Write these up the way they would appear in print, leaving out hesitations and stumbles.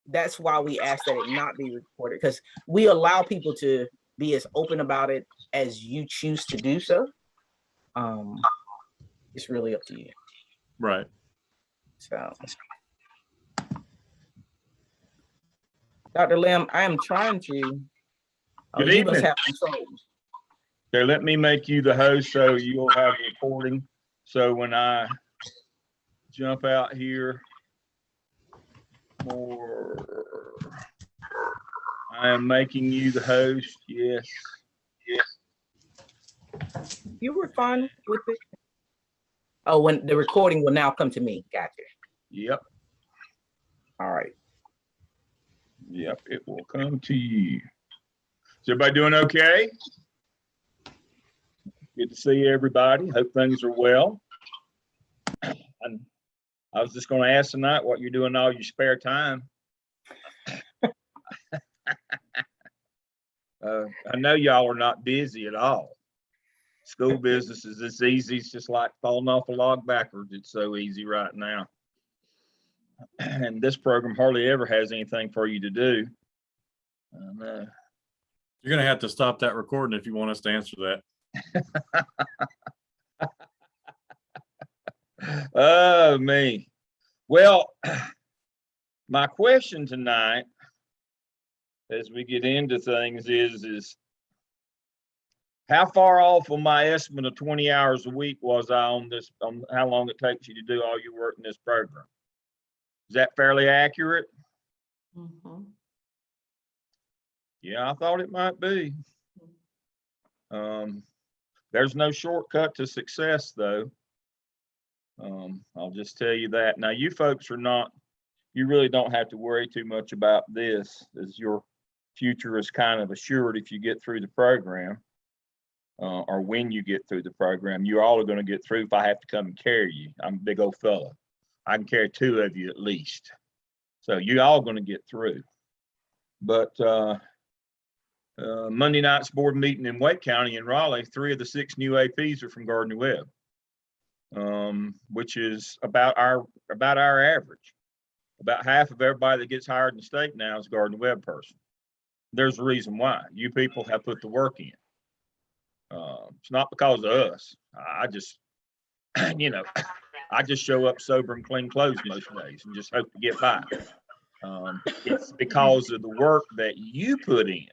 that's why we ask that it not be recorded, because we allow people to be as open about it as you choose to do so. It's really up to you. Right. So, Dr. Lim, I am trying to. Good you evening. must have control. Okay, let me make you the host so you'll have the recording. So when I jump out here more, I am making you the host. Yes. You were fine with it. Oh, when the recording will now come to me. Gotcha. Yep. All right. Yep, it will come to you. Is everybody doing okay? Good to see everybody. Hope things are well. And I was just going to ask tonight what you're doing all your spare time. I know y'all are not busy at all. School business is this easy. It's just like falling off a log backwards. It's so easy right now. And this program hardly ever has anything for you to do. You're going to have to stop that recording if you want us to answer that. Oh, me. Well, my question tonight, as we get into things, is how far off of my estimate of 20 hours a week was I on this, on how long it takes you to do all your work in this program? Is that fairly accurate? Mm-hmm. Yeah, I thought it might be. There's no shortcut to success, though. I'll just tell you that. Now, you folks are not, you really don't have to worry too much about this, as your future is kind of assured if you get through the program, or when you get through the program. You all are going to get through if I have to come and carry you. I'm a big old fella. I can carry two of you at least. So you all going to get through. But Monday night's board meeting in Wake County in Raleigh, 3 of the 6 new APs are from Gardner-Webb, which is about our average. About half of everybody that gets hired in the state now is a Gardner-Webb person. There's a reason why. You people have put the work in. It's not because of us. I just, you know, I just show up sober and clean clothes most days and just hope to get by. It's because of the work that you put in.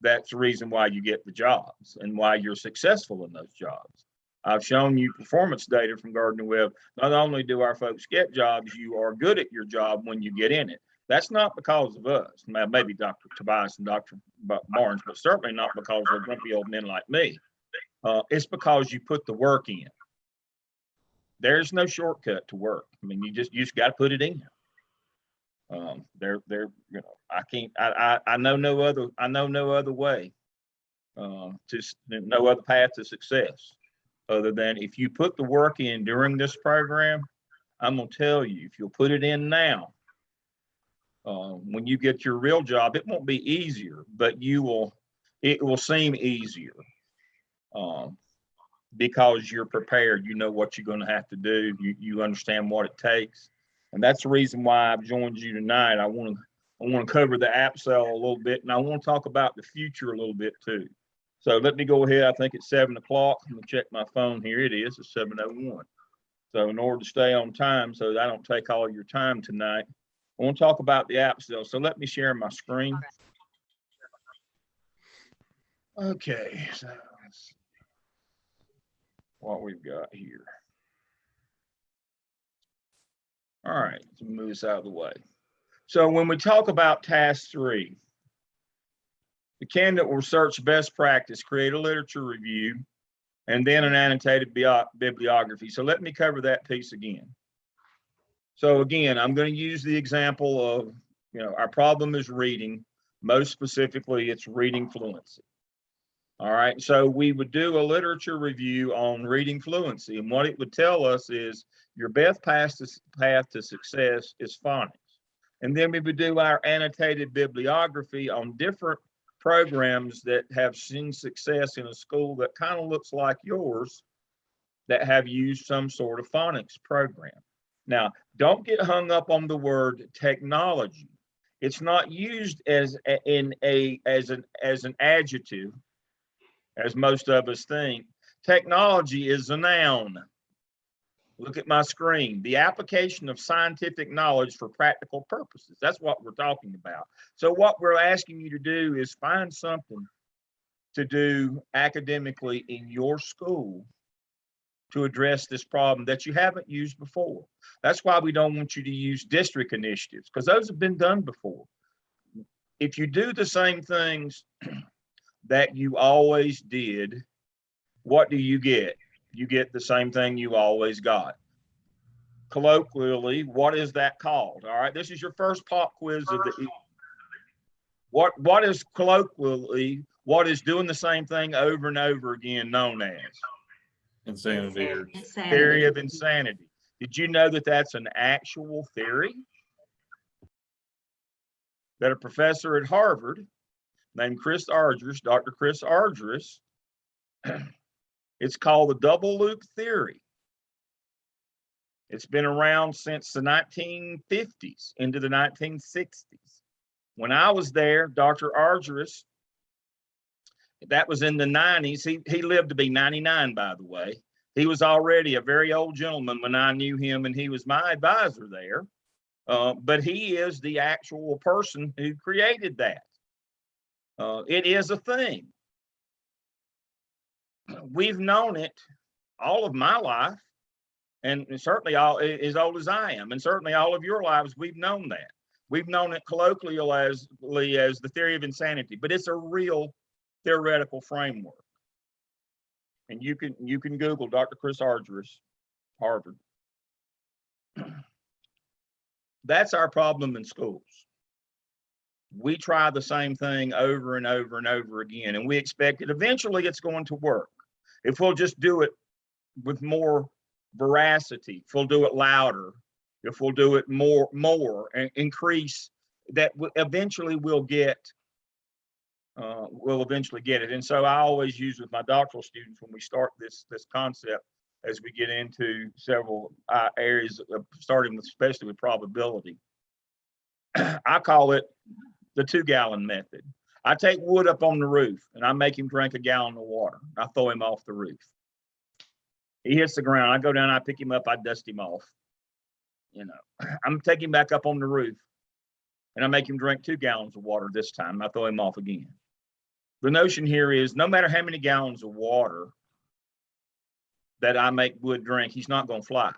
That's the reason why you get the jobs and why you're successful in those jobs. I've shown you performance data from Gardner-Webb. Not only do our folks get jobs, you are good at your job when you get in it. That's not because of us. Maybe Dr. Tobias and Dr. Barnes, but certainly not because of grumpy old men like me. It's because you put the work in. There's no shortcut to work. I mean, you just got to put it in. You know, I know no other way, to no other path to success other than if you put the work in during this program. I'm going to tell you, if you'll put it in now, when you get your real job, it won't be easier, but it will seem easier, because you're prepared. You know what you're going to have to do. You understand what it takes. And that's the reason why I've joined you tonight. I want to cover the app sale a little bit, and I want to talk about the future a little bit too. So let me go ahead. I think it's 7 o'clock. I'm going to check my phone here. It is. It's 7:01. So in order to stay on time so that I don't take all your time tonight, I want to talk about the app sale. So let me share my screen. Okay, so let's see what we've got here. All right, let's move this out of the way. So when we talk about task 3, the candidate will research best practice, create a literature review, and then an annotated bibliography. So let me cover that piece again. So again, I'm going to use the example of, you know, our problem is reading. Most specifically, it's reading fluency. All right, so we would do a literature review on reading fluency, and what it would tell us is your best path to success is phonics. And then we would do our annotated bibliography on different programs that have seen success in a school that kind of looks like yours, that have used some sort of phonics program. Now, don't get hung up on the word technology. It's not used as an adjective, as most of us think. Technology is a noun. Look at my screen. The application of scientific knowledge for practical purposes. That's what we're talking about. So what we're asking you to do is find something to do academically in your school to address this problem that you haven't used before. That's why we don't want you to use district initiatives, because those have been done before. If you do the same things that you always did, what do you get? You get the same thing you always got. Colloquially, what is that called? All right, this is your first pop quiz of the evening. What is colloquially, what is doing the same thing over and over again known as? Insanity. Theory of insanity. Did you know that that's an actual theory? That a professor at Harvard named Chris Argyris, Dr. Chris Argyris, it's called the double loop theory. It's been around since the 1950s into the 1960s. When I was there, Dr. Argyris, that was in the 90s. He lived to be 99, by the way. He was already a very old gentleman when I knew him, and he was my advisor there. But he is the actual person who created that. It is a thing. We've known it all of my life, and certainly all as old as I am, and certainly all of your lives, we've known that. We've known it colloquially as the theory of insanity, but it's a real theoretical framework. And you can Google Dr. Chris Argyris, Harvard. That's our problem in schools. We try the same thing over and over and over again, and we expect that eventually it's going to work. If we'll just do it with more veracity, if we'll do it louder, if we'll do it more and increase, that eventually we'll eventually get it. And so I always use with my doctoral students when we start this concept, as we get into several areas, starting with, especially with probability. I call it the 2-gallon method. I take Wood up on the roof and I make him drink a gallon of water. I throw him off the roof. He hits the ground. I go down, I pick him up, I dust him off. You know, I'm taking him back up on the roof and I make him drink 2 gallons of water this time. I throw him off again. The notion here is no matter how many gallons of water that I make Wood drink, he's not going to fly.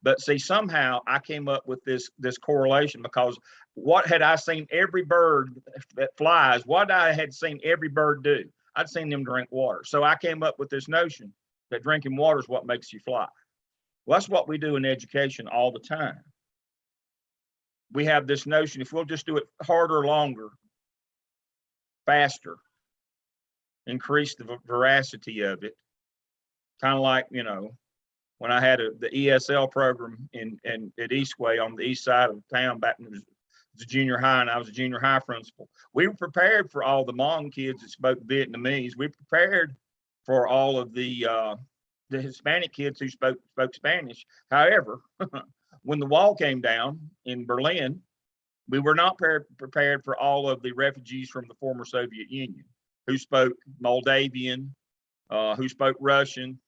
But see, somehow I came up with this correlation, because what had I seen every bird that flies, what I had seen every bird do? I'd seen them drink water. So I came up with this notion that drinking water is what makes you fly. Well, that's what we do in education all the time. We have this notion, if we'll just do it harder, longer, faster, increase the veracity of it, kind of like, you know, when I had the ESL program at Eastway on the east side of town back when it was a junior high, and I was a junior high principal. We were prepared for all the Hmong kids that spoke Vietnamese. We prepared for all of the Hispanic kids who spoke Spanish. However, when the wall came down in Berlin, we were not prepared for all of the refugees from the former Soviet Union who spoke Moldavian, who spoke Russian,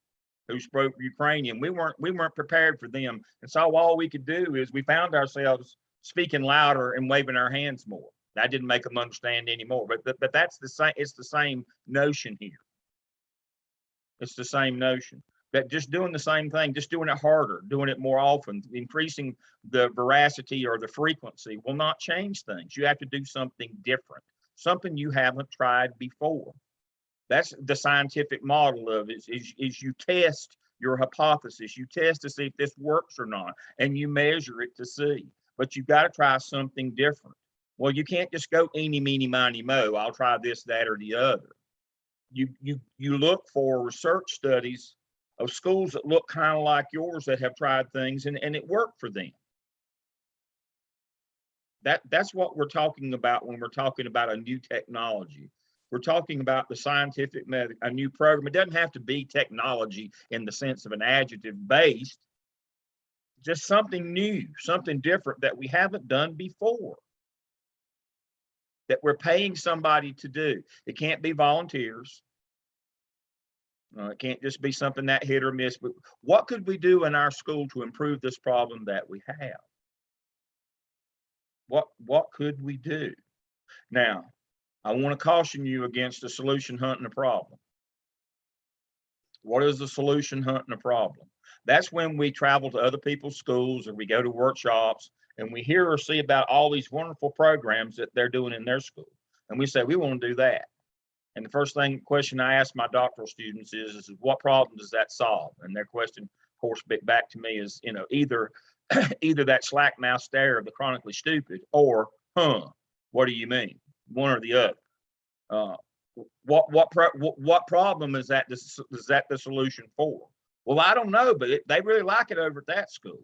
who spoke Ukrainian. We weren't prepared for them. And so all we could do is we found ourselves speaking louder and waving our hands more. That didn't make them understand anymore. But that's the same. It's the same notion here. It's the same notion that just doing the same thing, just doing it harder, doing it more often, increasing the veracity or the frequency will not change things. You have to do something different, something you haven't tried before. That's the scientific model of it, is you test your hypothesis. You test to see if this works or not, and you measure it to see. But you've got to try something different. Well, you can't just go eeny, meeny, miny, mo. I'll try this, that, or the other. You look for research studies of schools that look kind of like yours that have tried things and it worked for them. That's what we're talking about when we're talking about a new technology. We're talking about the scientific method, a new program. It doesn't have to be technology in the sense of an adjective based, just something new, something different that we haven't done before. that we're paying somebody to do. It can't be volunteers. It can't just be something that hit or miss, but what could we do in our school to improve this problem that we have? What could we do? Now, I want to caution you against the solution hunting a problem. What is the solution hunting a problem? That's when we travel to other people's schools or we go to workshops and we hear or see about all these wonderful programs that they're doing in their school. And we say, we want to do that. And the first question I ask my doctoral students is what problem does that solve? And their question, of course, back to me is, either that slack mouth stare of the chronically stupid or, what do you mean? One or the other. What problem is that the solution for? Well, I don't know, but they really like it over at that school.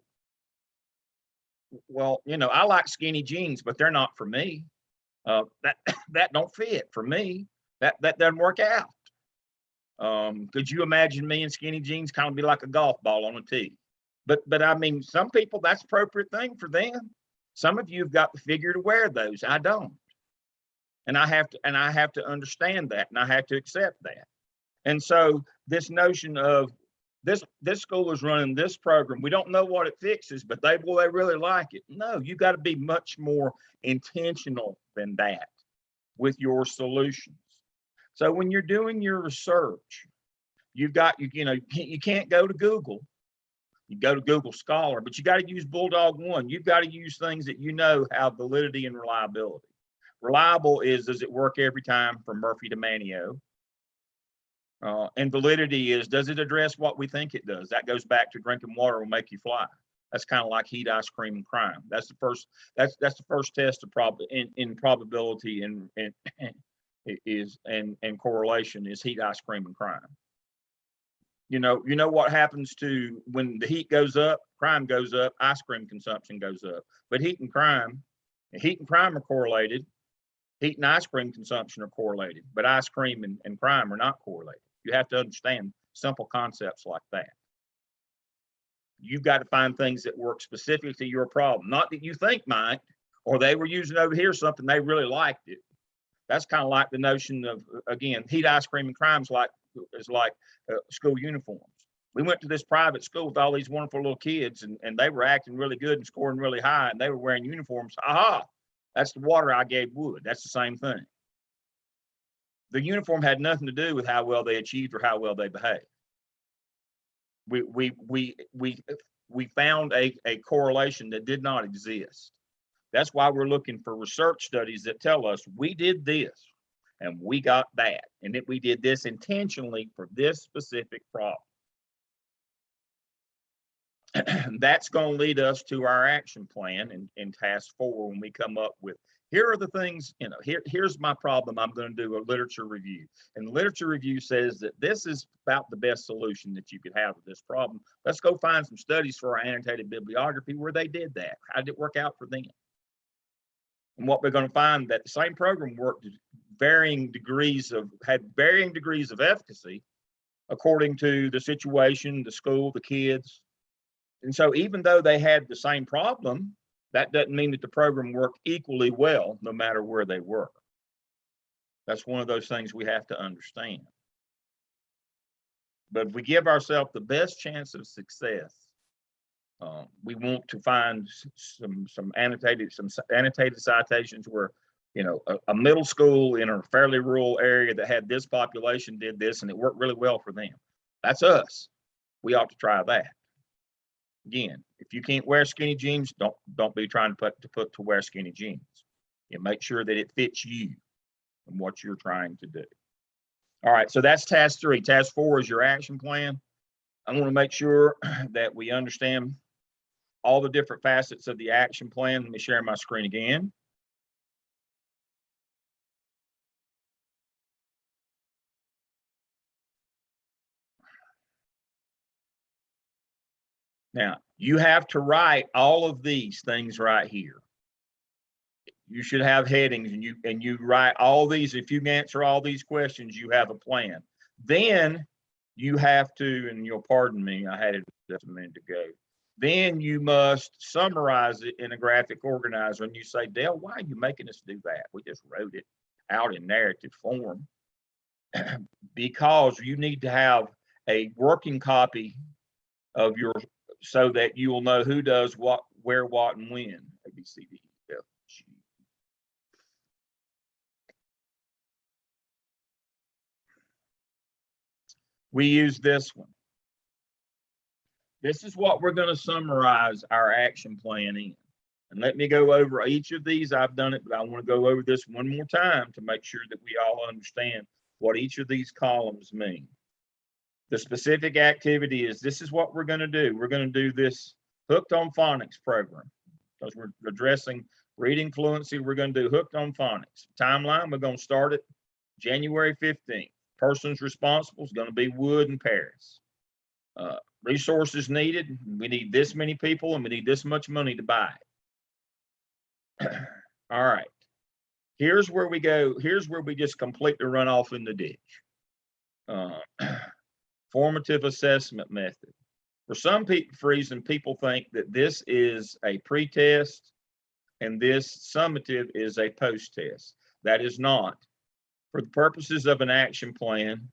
Well, I like skinny jeans, but they're not for me. That don't fit for me. That doesn't work out. Could you imagine me in skinny jeans kind of be like a golf ball on a tee? But I mean, some people, that's the appropriate thing for them. Some of you have got the figure to wear those. I don't. And I have to understand that, and I have to accept that. And so this notion of this school is running this program, we don't know what it fixes, but they really like it. No, you got to be much more intentional than that with your solutions. So when you're doing your research, you can't go to Google. You go to Google Scholar, but you got to use Bulldog One. You've got to use things that have validity and reliability. Reliable is, does it work every time from Murphy to Manio? And validity is, does it address what we think it does? That goes back to drinking water will make you fly. That's kind of like heat, ice cream, and crime. That's the first test of probability and correlation is heat, ice cream, and crime. You know what happens to when the heat goes up, crime goes up, ice cream consumption goes up. But heat and crime are correlated. Heat and ice cream consumption are correlated, but ice cream and crime are not correlated. You have to understand simple concepts like that. You've got to find things that work specifically to your problem, not that you think might, or they were using over here something they really liked it. That's kind of like the notion of, again, heat, ice cream, and crime is like school uniforms. We went to this private school with all these wonderful little kids, and they were acting really good and scoring really high, and they were wearing uniforms. Aha, that's the water I gave Wood. That's the same thing. The uniform had nothing to do with how well they achieved or how well they behaved. We found a correlation that did not exist. That's why we're looking for research studies that tell us we did this and we got that, and that we did this intentionally for this specific problem. That's going to lead us to our action plan in task 4 when we come up with, here are the things, here's my problem. I'm going to do a literature review. And the literature review says that this is about the best solution that you could have with this problem. Let's go find some studies for our annotated bibliography where they did that. How did it work out for them? And what we're going to find that the same program worked had varying degrees of efficacy according to the situation, the school, the kids. And so even though they had the same problem, that doesn't mean that the program worked equally well, no matter where they were. That's one of those things we have to understand. But if we give ourselves the best chance of success, we want to find some annotated citations where, a middle school in a fairly rural area that had this population did this and it worked really well for them. That's us. We ought to try that. Again, if you can't wear skinny jeans, don't be trying to wear skinny jeans. You make sure that it fits you and what you're trying to do. All right, so that's task 3. Task 4 is your action plan. I want to make sure that we understand all the different facets of the action plan. Let me share my screen again. Now, you have to write all of these things right here. You should have headings, and you write all these. If you answer all these questions, you have a plan. Then you have to, and you'll pardon me, I had it just a minute ago. Then you must summarize it in a graphic organizer, and you say, Dale, why are you making us do that? We just wrote it out in narrative form. Because you need to have a working copy of your, so that you will know who does what, where, what, and when. A, B, C, D, E, F, G. We use this one. This is what we're going to summarize our action plan in. And let me go over each of these. I've done it, but I want to go over this one more time to make sure that we all understand what each of these columns mean. The specific activity is, this is what we're going to do. We're going to do this Hooked on Phonics program because we're addressing reading fluency. We're going to do Hooked on Phonics. Timeline, we're going to start it January 15th. Persons responsible is going to be Wood and Paris. Resources needed, we need this many people and we need this much money to buy it. All right. Here's where we go. Here's where we just completely run off in the ditch. Formative assessment method. For some reason, people think that this is a pre-test and this summative is a post-test. That is not. For the purposes of an action plan,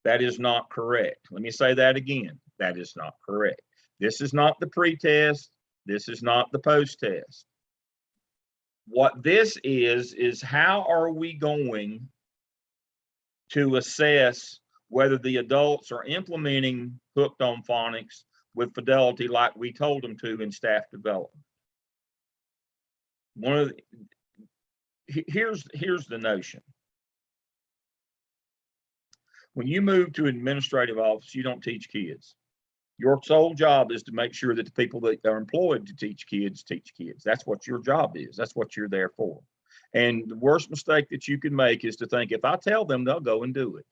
that is not correct. Let me say that again. That is not correct. This is not the pre-test. This is not the post-test. What this is how are we going to assess whether the adults are implementing Hooked on Phonics with fidelity like we told them to in staff development. One of the, here's the notion. When you move to an administrative office, you don't teach kids. Your sole job is to make sure that the people that are employed to teach kids. That's what your job is. That's what you're there for. And the worst mistake that you can make is to think, if I tell them, they'll go and do it.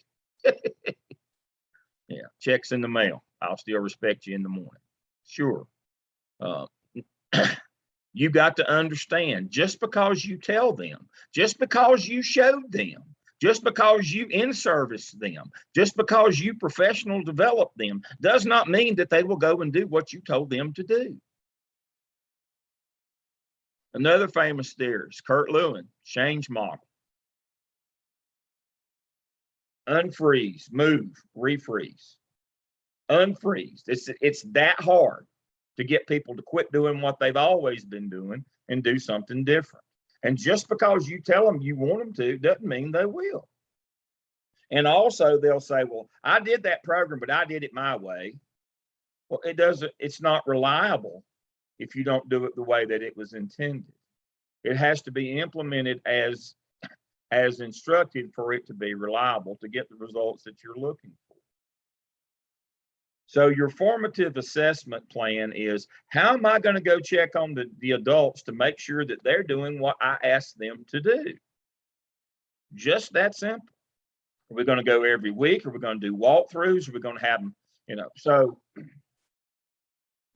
Yeah, checks in the mail. I'll still respect you in the morning. Sure. You got to understand, just because you tell them, just because you showed them, just because you in-service them, just because you professional develop them, does not mean that they will go and do what you told them to do. Another famous theorist, Kurt Lewin, change model. Unfreeze, move, refreeze. Unfreeze. It's that hard to get people to quit doing what they've always been doing and do something different. And just because you tell them you want them to, doesn't mean they will. And also they'll say, well, I did that program, but I did it my way. Well, it's not reliable if you don't do it the way that it was intended. It has to be implemented as instructed for it to be reliable, to get the results that you're looking for. So your formative assessment plan is, how am I going to go check on the adults to make sure that they're doing what I asked them to do? Just that simple. Are we going to go every week? Are we going to do walkthroughs? Are we going to have them, So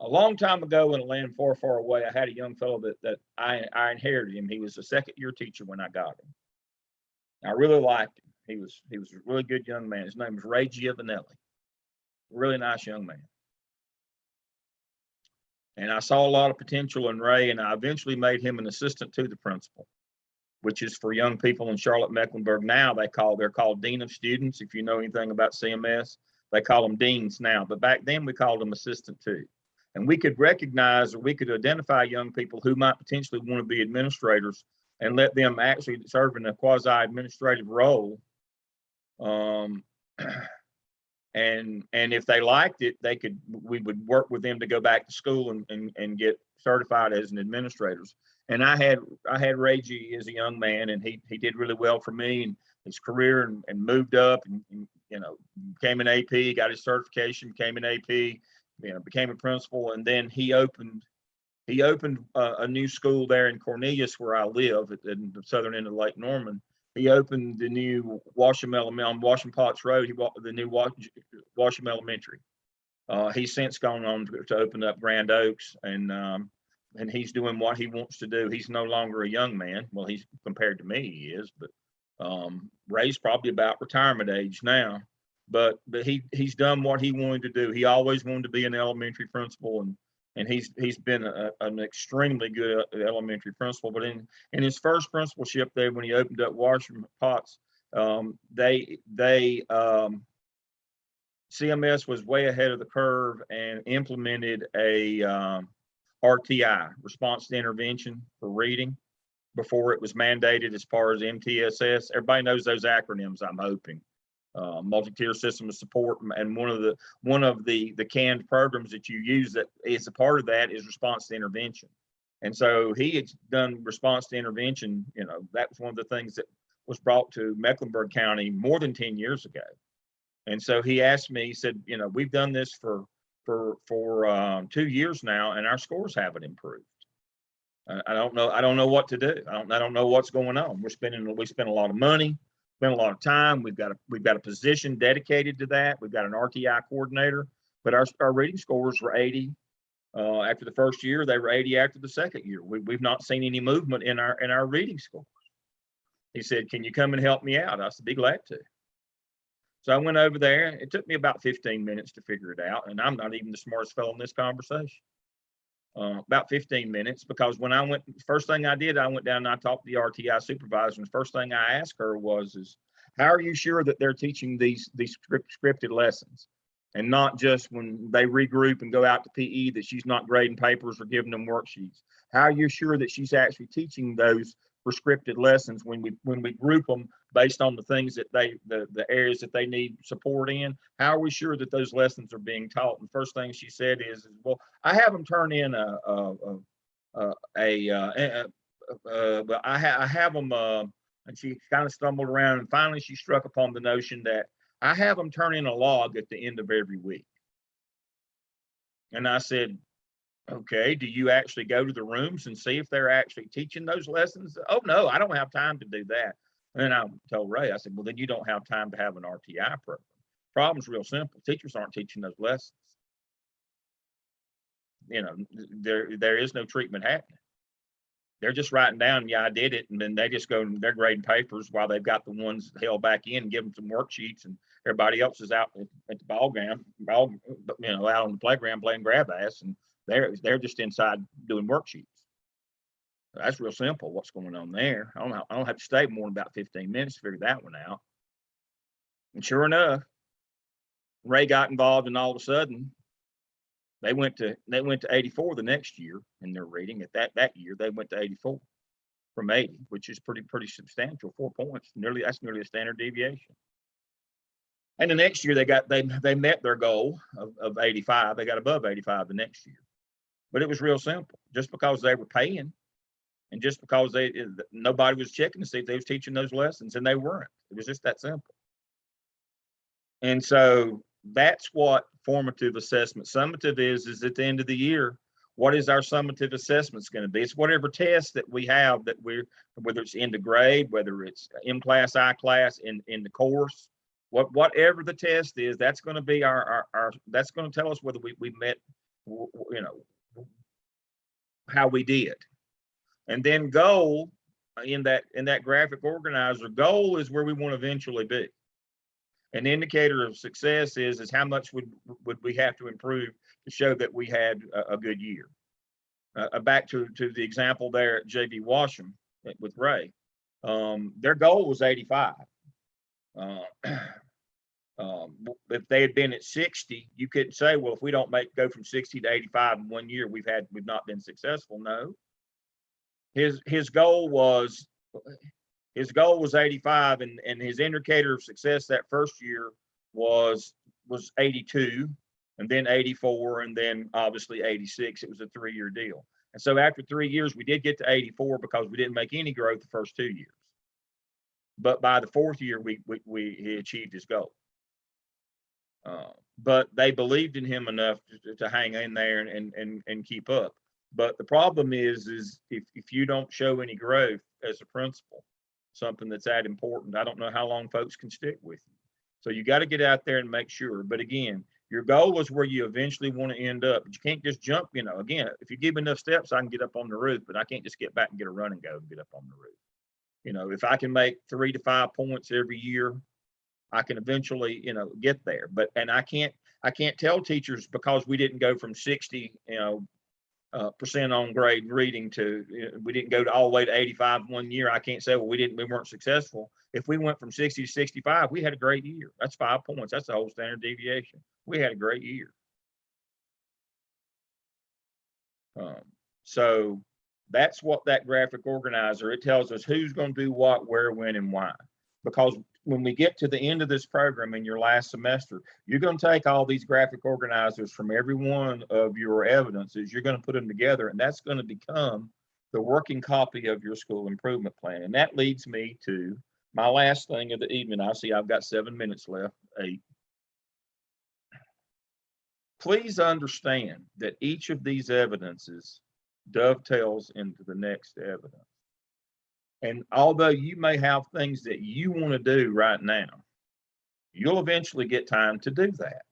a long time ago in a land far, far away, I had a young fellow that I inherited him. He was a second-year teacher when I got him. I really liked him. He was a really good young man. His name was Ray Giovanelli. Really nice young man. And I saw a lot of potential in Ray, and I eventually made him an assistant to the principal, which is for young people in Charlotte-Mecklenburg. Now they're called Dean of Students. If you know anything about CMS, they call them deans now, but back then we called them assistant too. And we could recognize, or we could identify young people who might potentially want to be administrators and let them actually serve in a quasi-administrative role. And if they liked it, we would work with them to go back to school and get certified as an administrators. And I had Reggie as a young man, and he did really well for me and his career, and moved up and became an AP, got his certification, became an AP, became a principal. And then he opened a new school there in Cornelius, where I live at the southern end of Lake Norman. He opened the new Washam on Washam Potts Road. He bought the new Washam Elementary. He's since gone on to open up Grand Oaks, and he's doing what he wants to do. He's no longer a young man. Well, he's compared to me, he is, but Ray's probably about retirement age now. But he's done what he wanted to do. He always wanted to be an elementary principal, And he's been an extremely good elementary principal. But in his first principalship there, when he opened up washroom pots, CMS was way ahead of the curve and implemented a RTI, response to intervention for reading, before it was mandated as far as MTSS. Everybody knows those acronyms, I'm hoping. Multi-tier system of support, and one of the canned programs that you use that is a part of that is response to intervention. And so he had done response to intervention. That was one of the things that was brought to Mecklenburg County more than 10 years ago. And so he asked me, he said, we've done this for 2 years now, and our scores haven't improved. I don't know what to do. I don't know what's going on. We spend a lot of money, spend a lot of time. We've got a position dedicated to that. We've got an RTI coordinator, but our reading scores were 80 after the first year. They were 80 after the second year. We've not seen any movement in our reading scores. He said, "Can you come and help me out?" I said, "Be glad to." So I went over there. It took me about 15 minutes to figure it out, and I'm not even the smartest fellow in this conversation. About 15 minutes, because when I went, first thing I did, I went down and I talked to the RTI supervisor, and the first thing I asked her was, how are you sure that they're teaching these scripted lessons, and not just when they regroup and go out to PE that she's not grading papers or giving them worksheets? How are you sure that she's actually teaching those prescripted lessons when we group them based on the things that the areas that they need support in? How are we sure that those lessons are being taught? And the first thing she said is, well, I have them turn in I have them, and she kind of stumbled around, and finally she struck upon the notion that I have them turn in a log at the end of every week. And I said, okay, do you actually go to the rooms and see if they're actually teaching those lessons? Oh, no, I don't have time to do that. And then I told Ray, I said, well, then you don't have time to have an RTI program. Problem's real simple. Teachers aren't teaching those lessons. There is no treatment happening. They're just writing down, yeah, I did it. And then they just go and they're grading papers while they've got the ones held back in and give them some worksheets, and everybody else is out at the out on the playground playing grab ass, and they're just inside doing worksheets. That's real simple. What's going on there? I don't have to stay more than about 15 minutes to figure that one out. And sure enough, Ray got involved, and all of a sudden they went to 84 the next year in their reading. At that year, they went to 84 from 80, which is pretty substantial. 4 points, that's nearly a standard deviation. And the next year they met their goal of 85. They got above 85 the next year. But it was real simple. Just because they were paying, and just because nobody was checking to see if they was teaching those lessons, and they weren't. It was just that simple. And so that's what formative assessment. Summative is at the end of the year, what is our summative assessments going to be? It's whatever test that we have that whether it's end of grade, whether it's M class, I class, in the course, whatever the test is, that's going to be our that's going to tell us whether we met, how we did. And then goal, in that graphic organizer, goal is where we want to eventually be. An indicator of success is how much would we have to improve to show that we had a good year. Back to the example there at JV Washam with Ray, their goal was 85. If they had been at 60, you couldn't say, well, if we don't go from 60 to 85 in 1 year, we've not been successful. No. His goal was 85, and his indicator of success that first year was 82, and then 84, and then obviously 86. It was a 3-year deal. And so after 3 years, we did get to 84 because we didn't make any growth the first 2 years. But by the 4th year, he achieved his goal. But they believed in him enough to hang in there and keep up. But the problem is if you don't show any growth as a principal, something that's that important, I don't know how long folks can stick with you. So you got to get out there and make sure. But again, your goal is where you eventually want to end up. But you can't just jump, again, if you give enough steps, I can get up on the roof, but I can't just get back and get a run and go and get up on the roof. If I can make 3 to 5 points every year, I can eventually, get there. And I can't tell teachers, because we didn't go from 60, percent on grade reading to, we didn't go to all the way to 85 one year. I can't say, well, we weren't successful. If we went from 60 to 65, we had a great year. That's 5 points. That's the whole standard deviation. We had a great year. So that's what that graphic organizer, it tells us who's going to do what, where, when, and why. Because when we get to the end of this program in your last semester, you're going to take all these graphic organizers from every one of your evidences, you're going to put them together, and that's going to become the working copy of your school improvement plan. And that leads me to my last thing of the evening. I see I've got 7 minutes left, 8. Please understand that each of these evidences dovetails into the next evidence. And although you may have things that you want to do right now, you'll eventually get time to do that.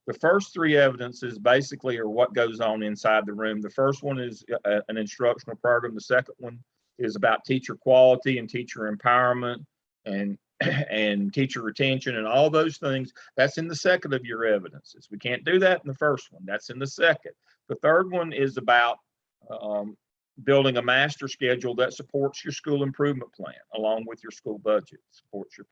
The first 3 evidences basically are what goes on inside the room. The first one is an instructional program. The second one is about teacher quality and teacher empowerment and teacher retention and all those things. That's in the second of your evidences. We can't do that in the first one. That's in the second. The third one is about building a master schedule that supports your school improvement plan, along with your school budget, supports your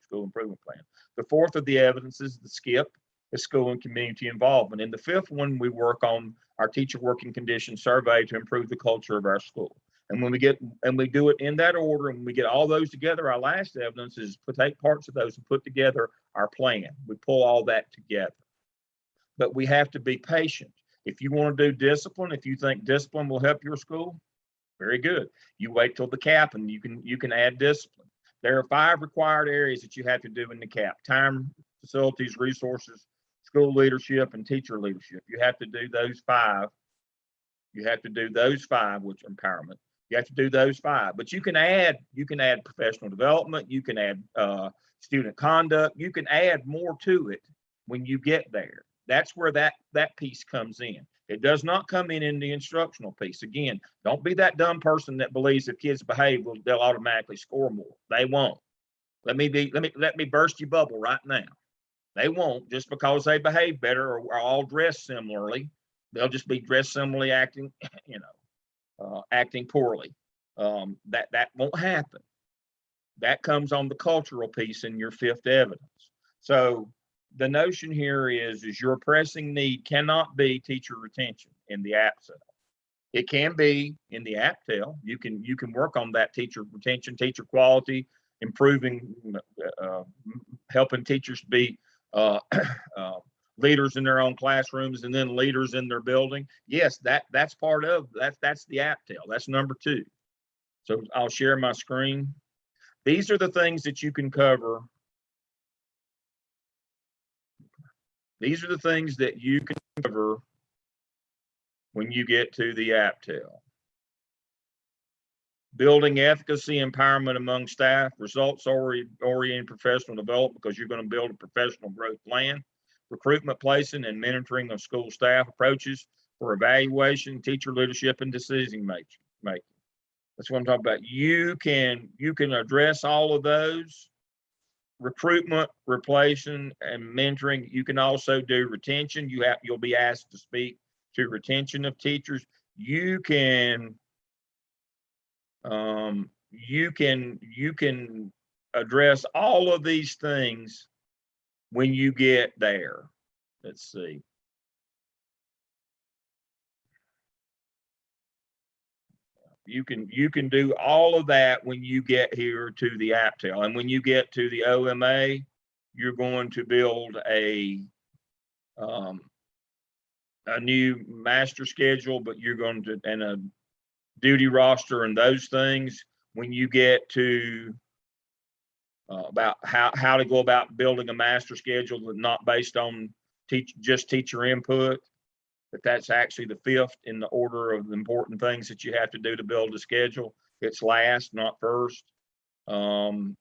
school improvement plan. The fourth of the evidences, the skip, is school and community involvement. And the fifth one, we work on our teacher working condition survey to improve the culture of our school. And when we do it in that order, and we get all those together, our last evidence is to take parts of those and put together our plan. We pull all that together. But we have to be patient. If you want to do discipline, if you think discipline will help your school, very good. You wait till the cap and you can add discipline. There are 5 required areas that you have to do in the cap: time, facilities, resources, school leadership, and teacher leadership. You have to do those 5. You have to do those 5, which are empowerment. You have to do those 5, but you can add professional development. You can add student conduct. You can add more to it when you get there. That's where that piece comes in. It does not come in the instructional piece. Again, don't be that dumb person that believes if kids behave, they'll automatically score more. They won't. Let me burst your bubble right now. They won't, just because they behave better or are all dressed similarly. They'll just be dressed similarly, acting poorly. That won't happen. That comes on the cultural piece in your 5th evidence. So the notion here is your pressing need cannot be teacher retention in the APTEL. It can be in the APTEL. You can work on that teacher retention, teacher quality, improving, helping teachers to be leaders in their own classrooms and then leaders in their building. Yes, that's part of that. That's the APTEL. That's number 2. So I'll share my screen. These are the things that you can cover. These are the things that you can cover when you get to the APTEL. Building efficacy, empowerment among staff, results-oriented professional development, because you're going to build a professional growth plan, recruitment, placing, and mentoring of school staff, approaches for evaluation, teacher leadership, and decision making. That's what I'm talking about. You can address all of those. Recruitment, replacing, and mentoring. You can also do retention. You'll be asked to speak to retention of teachers. You can address all of these things when you get there. Let's see. You can do all of that when you get here to the APTEL. And when you get to the OMA, you're going to build a new master schedule, but you're going to, and a duty roster and those things. When you get to about how to go about building a master schedule that's not based on just teacher input, but that's actually the 5th in the order of the important things that you have to do to build a schedule. It's last, not first. Getting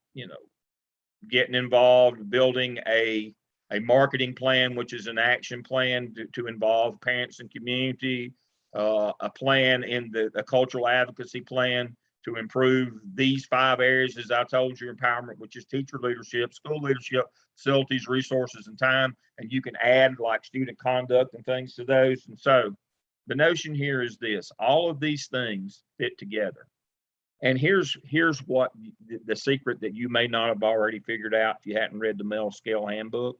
involved, building a marketing plan, which is an action plan to involve parents and community, a plan in a cultural advocacy plan to improve these 5 areas, as I told you: empowerment, which is teacher leadership, school leadership, facilities, resources, and time. And you can add like student conduct and things to those. And so The notion here is this: all of these things fit together. And here's what the secret that you may not have already figured out if you hadn't read the MELS Scale Handbook.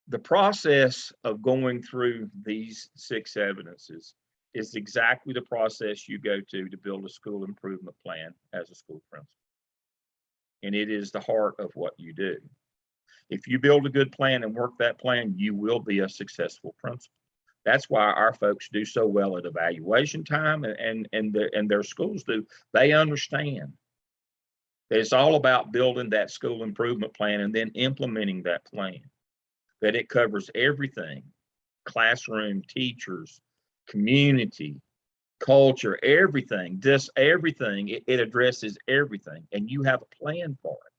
The process of going through these 6 evidences is exactly the process you go to build a school improvement plan as a school principal. And it is the heart of what you do. If you build a good plan and work that plan, you will be a successful principal. That's why our folks do so well at evaluation time, and their schools do. They understand that it's all about building that school improvement plan and then implementing that plan, that it covers everything: classroom, teachers, community, culture, everything, just everything. It addresses everything, and you have a plan for it.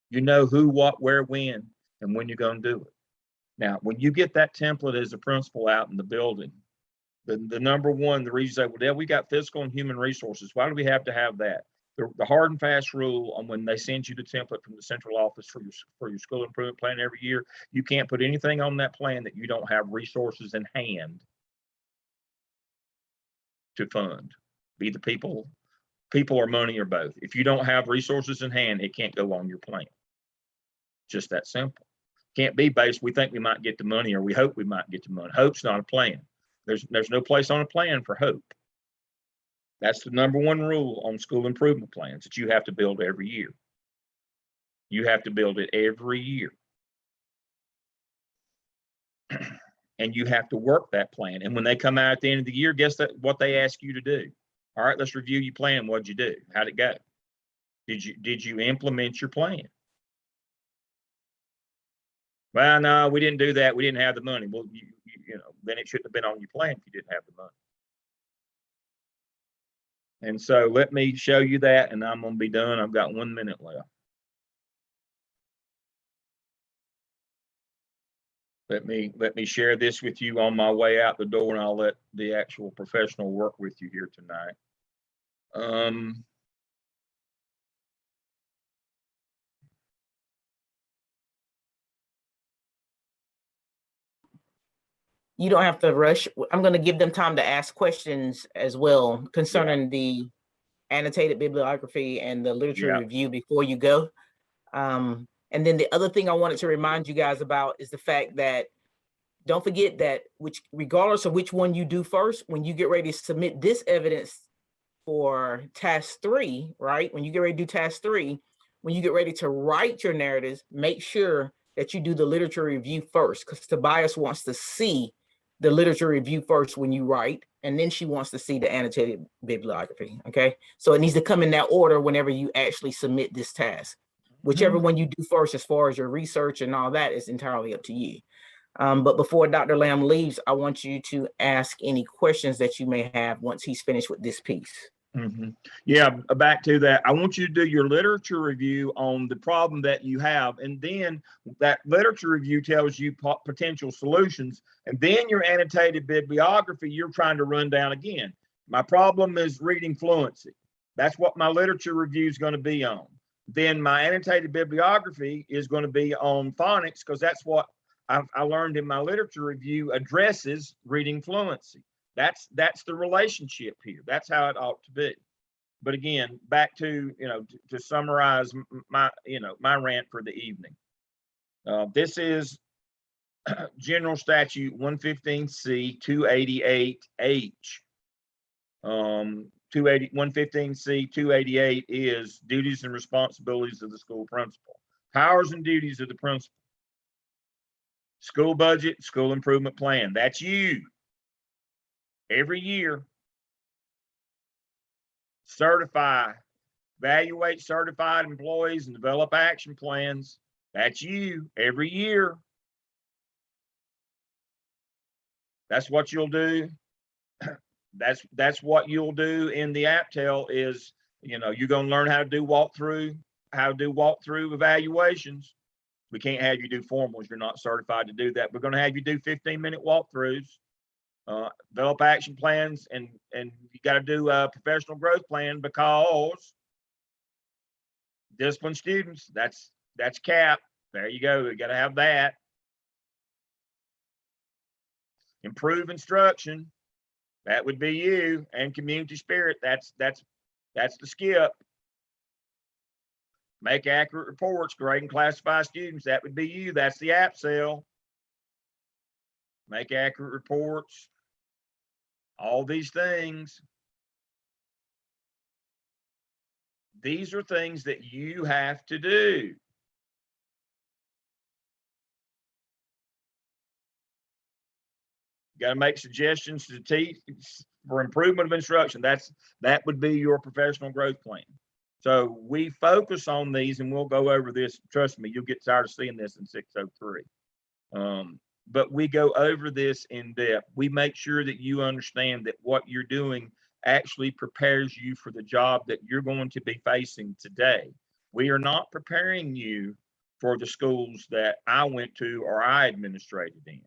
You know who, what, where, when, and when you're going to do it. Now, when you get that template as a principal out in the building, the number one, the reason you say, well, Dale, we got fiscal and human resources. Why do we have to have that? The hard and fast rule on when they send you the template from the central office for your school improvement plan every year, you can't put anything on that plan that you don't have resources in hand to fund. Be the people or money or both. If you don't have resources in hand, it can't go on your plan. Just that simple. Can't be based, we think we might get the money, or we hope we might get the money. Hope's not a plan. There's no place on a plan for hope. That's the number one rule on school improvement plans, that you have to build every year. You have to build it every year. And you have to work that plan. And when they come out at the end of the year, guess what they ask you to do? All right, let's review your plan. What'd you do? How'd it go? Did you implement your plan? Well, no, we didn't do that. We didn't have the money. Well, you know, then it shouldn't have been on your plan if you didn't have the money. And so let me show you that, and I'm going to be done. I've got 1 minute left. Let me share this with you on my way out the door, and I'll let the actual professional work with you here tonight. You don't have to rush. I'm going to give them time to ask questions as well concerning the annotated bibliography and the literature review before you go. And then the other thing I wanted to remind you guys about is the fact that don't forget that regardless of which one you do first, when you get ready to submit this evidence for task 3, right? When you get ready to do task 3, when you get ready to write your narratives, make sure that you do the literature review first, because Tobias wants to see the literature review first when you write, and then she wants to see the annotated bibliography, okay? So it needs to come in that order whenever you actually submit this task. Whichever one you do first, as far as your research and all that, is entirely up to you. But before Dr. Lamb leaves, I want you to ask any questions that you may have once he's finished with this piece. Yeah, back to that. I want you to do your literature review on the problem that you have, and then that literature review tells you potential solutions, and then your annotated bibliography, you're trying to run down again. My problem is reading fluency. That's what my literature review is going to be on. Then my annotated bibliography is going to be on phonics, because that's what I learned in my literature review addresses reading fluency. That's the relationship here. That's how it ought to be. But again, back to, to summarize my rant for the evening. This is General Statute 115C 288H. 115C 288 is duties and responsibilities of the school principal. Powers and duties of the principal. School budget, school improvement plan. That's you. Every year. Certify, evaluate certified employees and develop action plans. That's you every year. That's what you'll do. That's what you'll do in the APTEL is, you're going to learn how to do walkthrough evaluations. We can't have you do formals. You're not certified to do that. We're going to have you do 15-minute walkthroughs. Develop action plans, and you got to do a professional growth plan, because discipline students, that's CAP. There you go. You got to have that. Improve instruction, that would be you, and community spirit, that's the skip. Make accurate reports, grade and classify students, that would be you, that's the app sale. Make accurate reports, all these things. These are things that you have to do. You got to make suggestions to teach for improvement of instruction. That would be your professional growth plan. So we focus on these, and we'll go over this. Trust me, you'll get tired of seeing this in 603. But we go over this in depth. We make sure that you understand that what you're doing actually prepares you for the job that you're going to be facing today. We are not preparing you for the schools that I went to or I administrated in.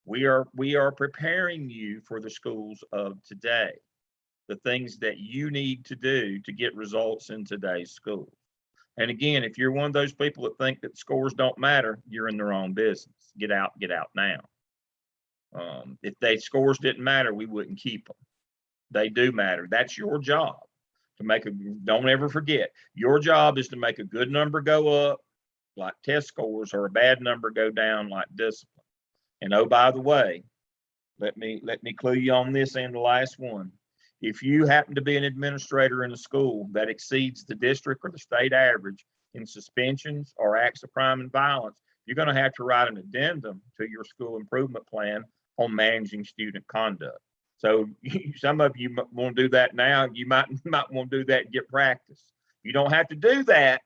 We are preparing you for the schools of today, the things that you need to do to get results in today's school. And again, if you're one of those people that think that scores don't matter, you're in the wrong business. Get out now. If they scores didn't matter, we wouldn't keep them. They do matter. That's your job to make don't ever forget, your job is to make a good number go up like test scores, or a bad number go down like discipline. And oh, by the way, let me clue you on this and the last one. If you happen to be an administrator in a school that exceeds the district or the state average in suspensions or acts of crime and violence, you're going to have to write an addendum to your school improvement plan on managing student conduct. So some of you want to do that now. You might want to do that and get practice. You don't have to do that.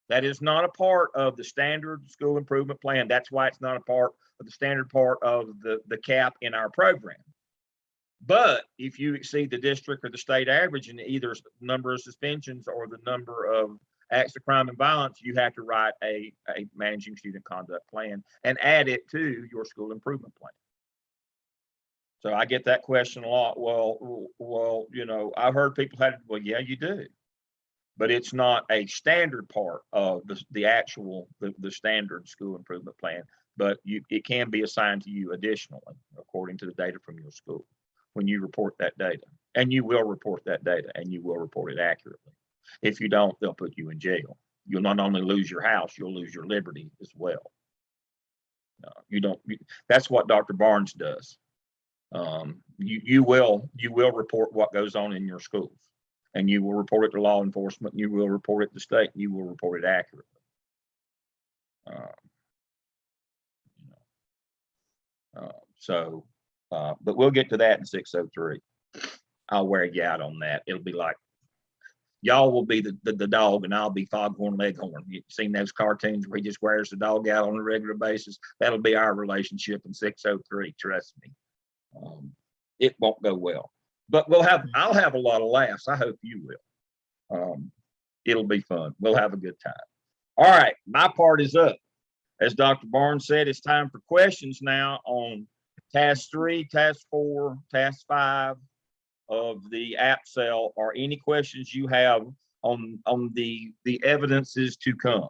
That is not a part of the standard school improvement plan. That's why it's not a part of the standard part of the cap in our program. But if you exceed the district or the state average in either number of suspensions or the number of acts of crime and violence, you have to write a managing student conduct plan and add it to your school improvement plan. So I get that question a lot. Well, you know, I've heard people had, well, yeah, you do, but it's not a standard part of the actual standard school improvement plan, but it can be assigned to you additionally, according to the data from your school, when you report that data. And you will report that data, and you will report it accurately. If you don't, they'll put you in jail. You'll not only lose your house, you'll lose your liberty as well. That's what Dr. Barnes does. You will report what goes on in your schools, and you will report it to law enforcement. You will report it to state. And you will report it accurately. But we'll get to that in 603. I'll wear you out on that. It'll be like y'all will be the dog, and I'll be Foghorn Leghorn. You've seen those cartoons where he just wears the dog out on a regular basis? That'll be our relationship in 603. Trust me. It won't go well, but I'll have a lot of laughs. I hope you will. It'll be fun. We'll have a good time. All right, my part is up. As Dr. Barnes said, it's time for questions now on task 3, task 4, task 5 of the app cell, or any questions you have on the evidences to come.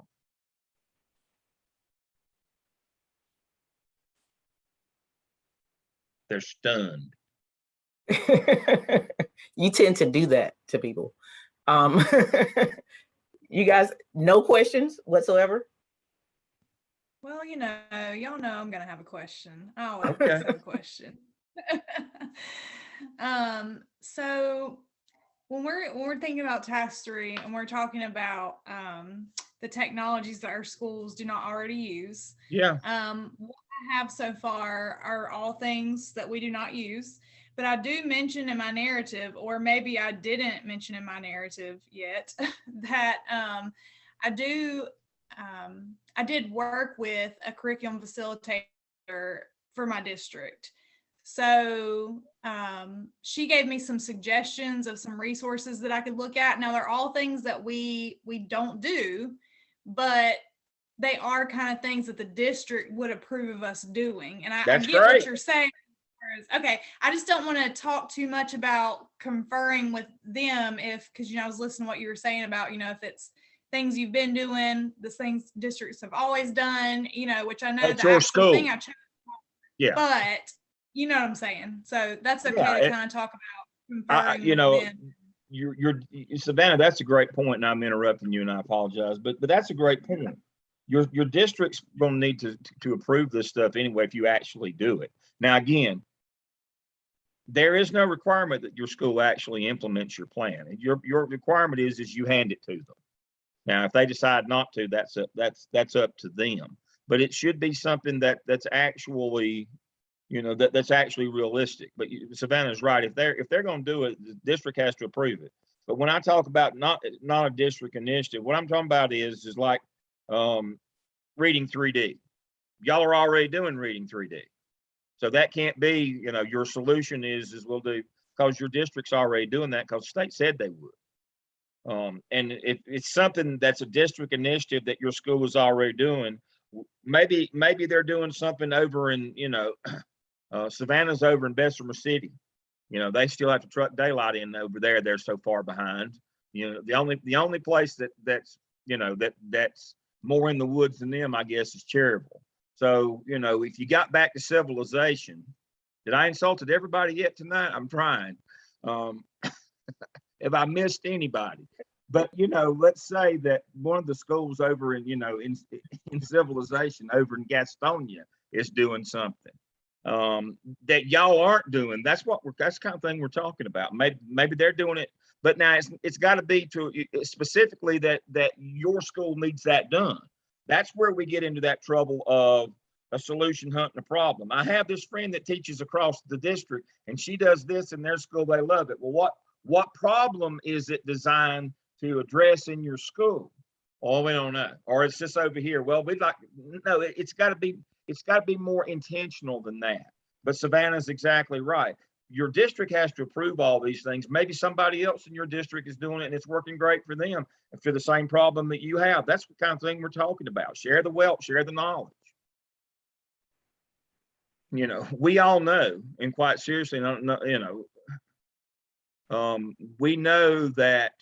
They're stunned. You tend to do that to people. You guys, no questions whatsoever? Well, you know, y'all know I'm gonna have a question. I always Okay. have a question. So when we're thinking about task 3 and we're talking about the technologies that our schools do not already use, Yeah. what I have so far are all things that we do not use. But I do mention in my narrative, or maybe I didn't mention in my narrative yet, that I did work with a curriculum facilitator for my district. So she gave me some suggestions of some resources that I could look at. Now, they're all things that we don't do, but they are kind of things that the district would approve of us doing. And I get great. what you're saying. Okay, I just don't want to talk too much about conferring with them because, you know, I was listening to what you were saying about, you know, if it's things you've been doing, the things districts have always done, you know, which I know At your school. thing I chose. Yeah. But You know what I'm saying? So that's okay Yeah, to it- kind of talk about conferring you with know, them. you're Savannah, that's a great point, and I'm interrupting you, and I apologize, but that's a great point. Your district's going to need to approve this stuff anyway if you actually do it. Now, again, there is no requirement that your school actually implements your plan. Your requirement is you hand it to them. Now, if they decide not to, that's up to them. But it should be something that's actually, that's actually realistic. But Savannah's right. If they're going to do it, the district has to approve it. But when I talk about not a district initiative, what I'm talking about is like reading 3D. Y'all are already doing reading 3D. So that can't be, your solution is we'll do, because your district's already doing that because the state said they would. And if it's something that's a district initiative that your school is already doing, maybe they're doing something over in, Savannah's over in Bessemer City. They still have to truck daylight in over there. They're so far behind. The only place that's more in the woods than them, I guess, is Cherryville. So, if you got back to civilization, did I insulted everybody yet tonight? I'm trying. If I missed anybody, but let's say that one of the schools over in in civilization over in Gastonia is doing something that y'all aren't doing. That's the kind of thing we're talking about. Maybe they're doing it, but now it's got to be to specifically that your school needs that done. That's where we get into that trouble of a solution hunting a problem. I have this friend that teaches across the district, and she does this in their school. They love it. Well, what problem is it designed to address in your school? Oh, we don't know. Or it's just over here. Well, it's got to be more intentional than that. But Savannah's exactly right. Your district has to approve all these things. Maybe somebody else in your district is doing it and it's working great for them and for the same problem that you have. That's the kind of thing we're talking about. Share the wealth, share the knowledge. We all know, and quite seriously, we know that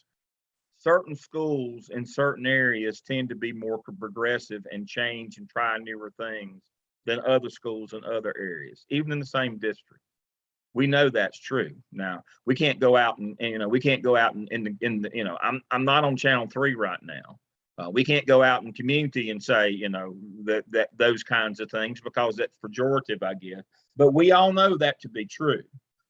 certain schools in certain areas tend to be more progressive and change and try newer things than other schools in other areas, even in the same district. We know that's true. Now we can't go out and we can't go out I'm not on Channel 3 right now. We can't go out in community and say that those kinds of things because that's pejorative, I guess. But we all know that to be true.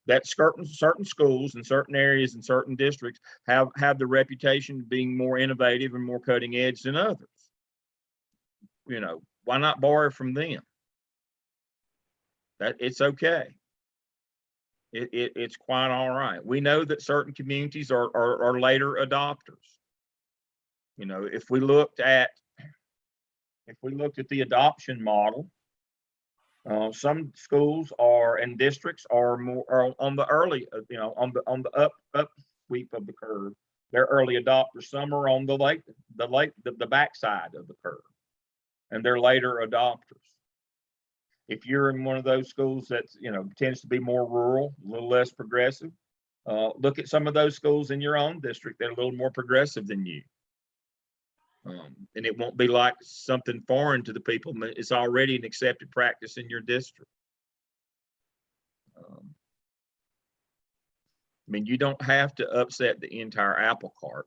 That certain schools in certain areas and certain districts have the reputation of being more innovative and more cutting edge than others. Why not borrow from them? That it's okay. It's quite all right. We know that certain communities are later adopters. If we looked at the adoption model, some schools and districts are on the early, on the up sweep of the curve. They're early adopters. Some are on the backside of the curve, and they're later adopters. If you're in one of those schools that tends to be more rural, a little less progressive, look at some of those schools in your own district that are a little more progressive than you. And it won't be like something foreign to the people. It's already an accepted practice in your district. You don't have to upset the entire apple cart.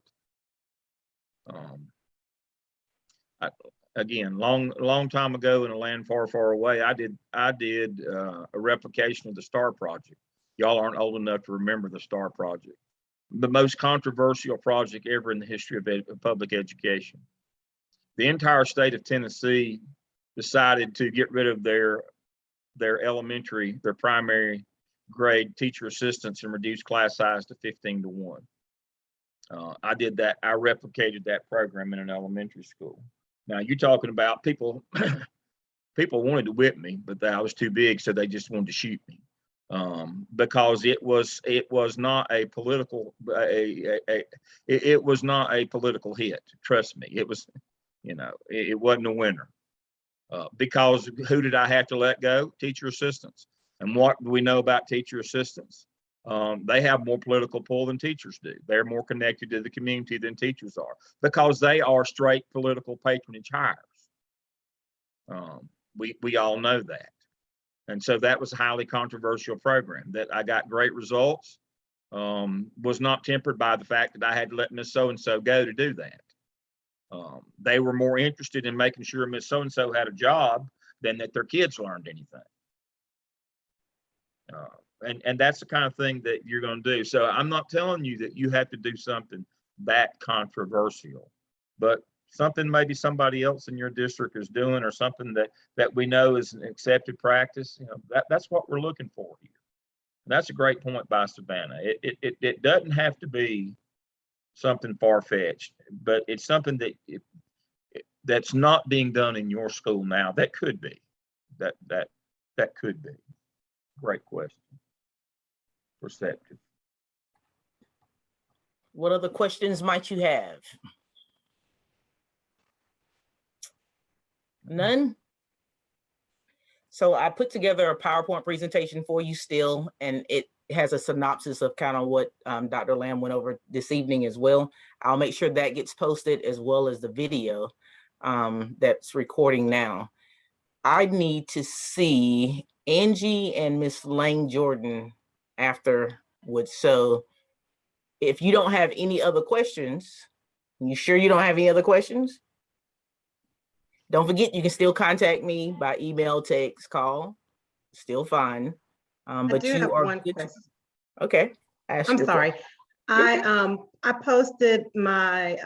Again, long time ago in a land far, far away, I did a replication of the STAR project. Y'all aren't old enough to remember the STAR project. The most controversial project ever in the history of public education. The entire state of Tennessee decided to get rid of their primary grade teacher assistants and reduce class size to 15 to 1. I did that. I replicated that program in an elementary school. Now you're talking about people wanted to whip me, but I was too big, so they just wanted to shoot me. Because it was not a political it was not a political hit. Trust me, it was it wasn't a winner. Because who did I have to let go? Teacher assistants. And what do we know about teacher assistants? They have more political pull than teachers do. They're more connected to the community than teachers are because they are straight political patronage hires. We all know that. And so that was a highly controversial program that I got great results. Was not tempered by the fact that I had to let Miss So-and-so go to do that. They were more interested in making sure Miss So-and-so had a job than that their kids learned anything. And that's the kind of thing that you're going to do. So I'm not telling you that you have to do something that controversial, but something maybe somebody else in your district is doing, or something that we know is an accepted practice. You know, that's what we're looking for here. And that's a great point by Savannah. It doesn't have to be something far-fetched, but it's something that that's not being done in your school now. That could be. That could be. Great question. Perceptive. What other questions might you have? None? So I put together a PowerPoint presentation for you still, and it has a synopsis of kind of what Dr. Lamb went over this evening as well. I'll make sure that gets posted, as well as the video that's recording now. I need to see Angie and Miss Lang Jordan afterwards. So if you don't have any other questions, you sure you don't have any other questions? Don't forget, you can still contact me by email, text, call, still fine. I But do you have are one good to- question. Okay. Ask I'm your sorry. You're I posted my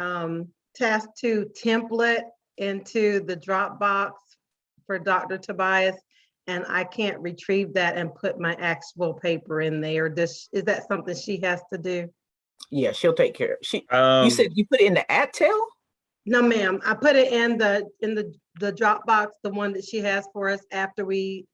task 2 template into the Dropbox for Dr. Tobias, and I can't retrieve that and put my actual paper in there. Is that something she has to do? Yeah, she'll take care of it. You said you put it in the ATTEL? No, ma'am. I put it in the Dropbox, the one that she has for us after we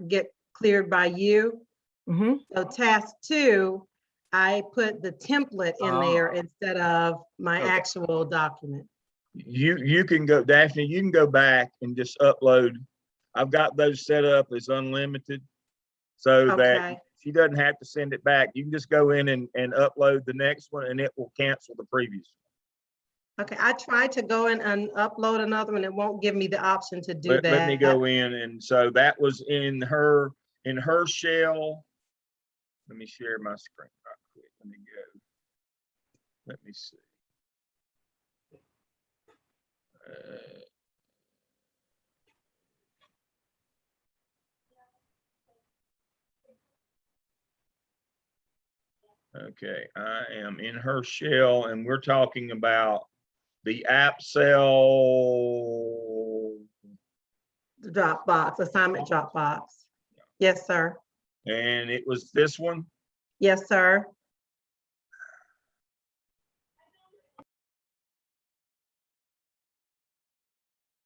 get cleared by you. Mm-hmm. So task 2, I put the template in there instead of my Okay. actual document. You can go, Daphne, you can go back and just upload. I've got those set up as unlimited, so that Okay. she doesn't have to send it back. You can just go in and upload the next one, and it will cancel the previous one. Okay, I tried to go in and upload another one. It won't give me the option to do that. Let me go in, and so that was in her shell. Let me share my screen right quick. Let me go. Let me see. Okay, I am in her shell, and we're talking about the app cell. The Dropbox, assignment Dropbox. Yes, sir. And it was this one. Yes, sir.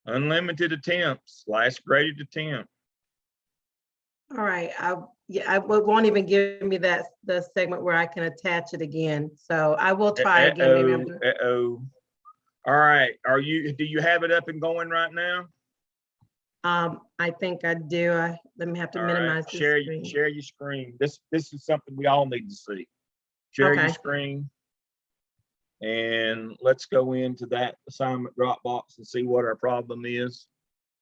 Unlimited attempts, last graded attempt. All right. It won't even give me the segment where I can attach it again. So I will try again. Maybe I'm gonna- Uh-oh. All right. Do you have it up and going right now? I think I do. Let me have to All right. minimize this Share screen. your screen. This is something we all need to see. Share your Okay. screen. And let's go into that assignment Dropbox and see what our problem is.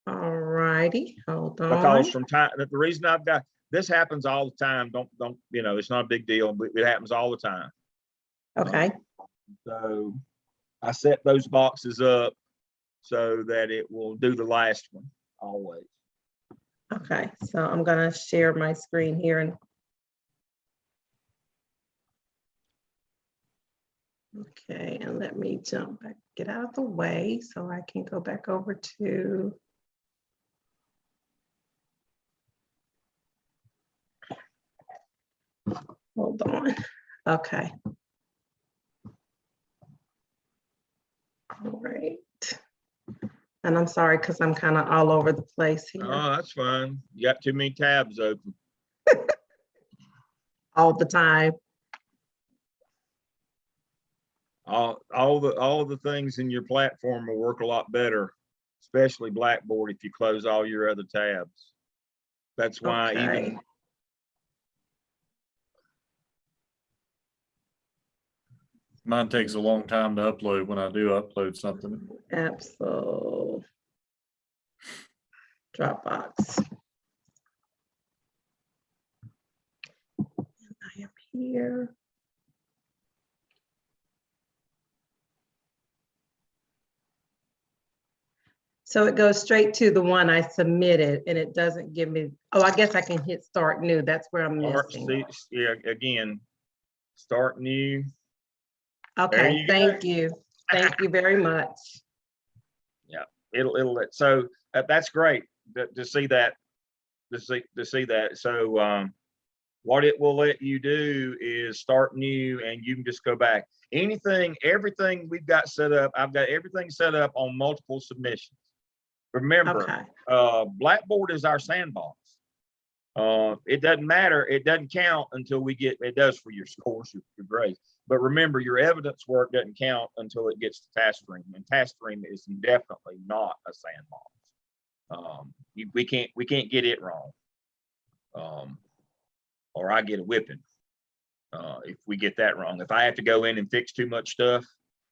All righty, hold on. Because from time, the reason I've got, this happens all the time. Don't, it's not a big deal, but it happens all the time. Okay, So I set those boxes up so that it will do the last one always. okay. So I'm gonna share my screen here and. Okay, and let me jump back, get out of the way so I can go back over to. Hold on. Okay. All right. And I'm sorry, because I'm kind of all over the place here Oh, that's fine. You got too many tabs open. all the time. All the things in your platform will work a lot better, especially Blackboard, if you close all your other tabs. That's why Okay. even Mine takes a long time to upload when I do upload something. Absol Dropbox. here. So it goes straight to the one I submitted and it doesn't give me, oh, I guess I can hit start new. That's where I'm missing. Yeah, again, start new. Okay, you go. thank you. Thank you very much. Yeah, so that's great to see that, to see that. So, what it will let you do is start new and you can just go back. Everything we've got set up, I've got everything set up on multiple submissions. Remember, Okay. Blackboard is our sandbox. It doesn't matter. It doesn't count until it does for your scores, your grades. But remember, your evidence work doesn't count until it gets to TaskStream, and TaskStream is definitely not a sandbox. We can't get it wrong, or I get a whipping if we get that wrong. If I have to go in and fix too much stuff,